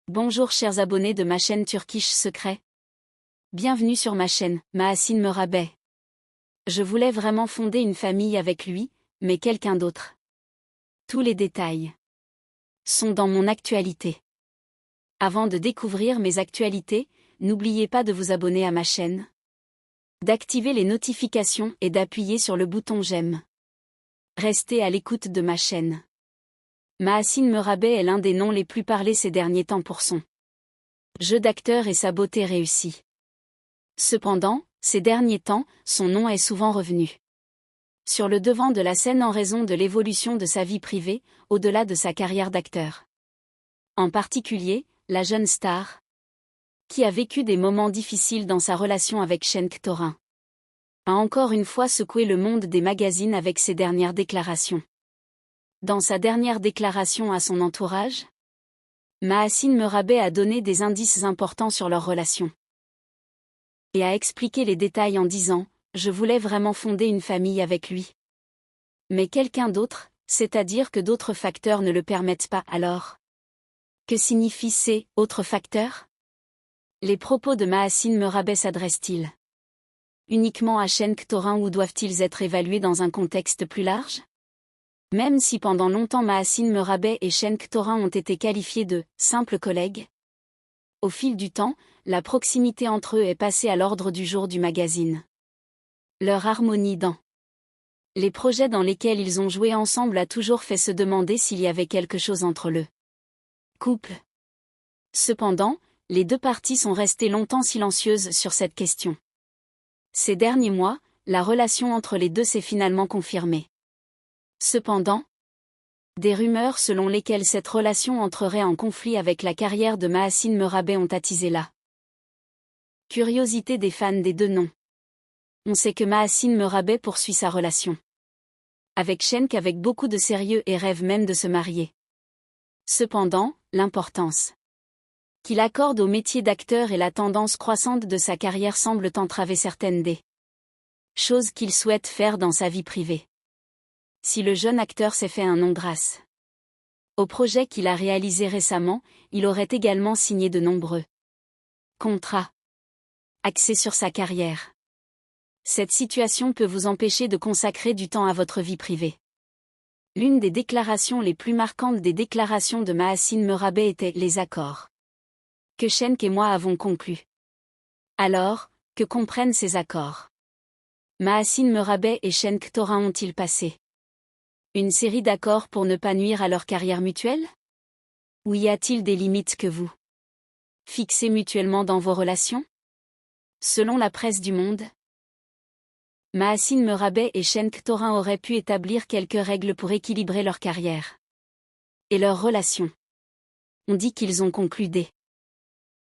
Bonjour chers abonnés de ma chaîne Turkish Secret. Bienvenue sur ma chaîne, Mahasin Merabeh. Je voulais vraiment fonder une famille avec lui, mais quelqu'un d'autre. Tous les détails sont dans mon actualité. Avant de découvrir mes actualités, n'oubliez pas de vous abonner à ma chaîne, d'activer les notifications et d'appuyer sur le bouton j'aime. Restez à l'écoute de ma chaîne. Mahasin Merabeh est l'un des noms les plus parlés ces derniers temps pour son jeu d'acteur et sa beauté réussie. Cependant, ces derniers temps, son nom est souvent revenu sur le devant de la scène en raison de l'évolution de sa vie privée, au-delà de sa carrière d'acteur. En particulier, la jeune star, qui a vécu des moments difficiles dans sa relation avec Cenk Toran, a encore une fois secoué le monde des magazines avec ses dernières déclarations. Dans sa dernière déclaration à son entourage, Mahasin Merabeh a donné des indices importants sur leur relation et a expliqué les détails en disant « Je voulais vraiment fonder une famille avec lui. Mais quelqu'un d'autre, c'est-à-dire que d'autres facteurs ne le permettent pas alors. » Que signifient ces « autres facteurs » ? Les propos de Mahasin Merabeh s'adressent-ils uniquement à Cenk Toran ou doivent-ils être évalués dans un contexte plus large ? Même si pendant longtemps Mahasin Merabeh et Cenk Toran ont été qualifiés de « simples collègues », au fil du temps, la proximité entre eux est passée à l'ordre du jour du magazine. Leur harmonie dans les projets dans lesquels ils ont joué ensemble a toujours fait se demander s'il y avait quelque chose entre le couple. Cependant, les deux parties sont restées longtemps silencieuses sur cette question. Ces derniers mois, la relation entre les deux s'est finalement confirmée. Cependant, des rumeurs selon lesquelles cette relation entrerait en conflit avec la carrière de Mahasin Merabeh ont attisé la curiosité des fans des deux noms. On sait que Mahasin Merabeh poursuit sa relation avec Cenk avec beaucoup de sérieux et rêve même de se marier. Cependant, l'importance qu'il accorde au métier d'acteur et la tendance croissante de sa carrière semblent entraver certaines des choses qu'il souhaite faire dans sa vie privée. Si le jeune acteur s'est fait un nom grâce au projet qu'il a réalisé récemment, il aurait également signé de nombreux contrats axés sur sa carrière. Cette situation peut vous empêcher de consacrer du temps à votre vie privée. L'une des déclarations les plus marquantes des déclarations de Mahasin Merabeh était « les accords que Cenk et moi avons conclus ». Alors, que comprennent ces accords ? Mahasin Merabeh et Cenk Toran ont-ils passé une série d'accords pour ne pas nuire à leur carrière mutuelle ? Ou y a-t-il des limites que vous fixez mutuellement dans vos relations ? Selon la presse du Monde, Mahasin Merabeh et Cenk Toran auraient pu établir quelques règles pour équilibrer leur carrière et leur relation. On dit qu'ils ont conclu des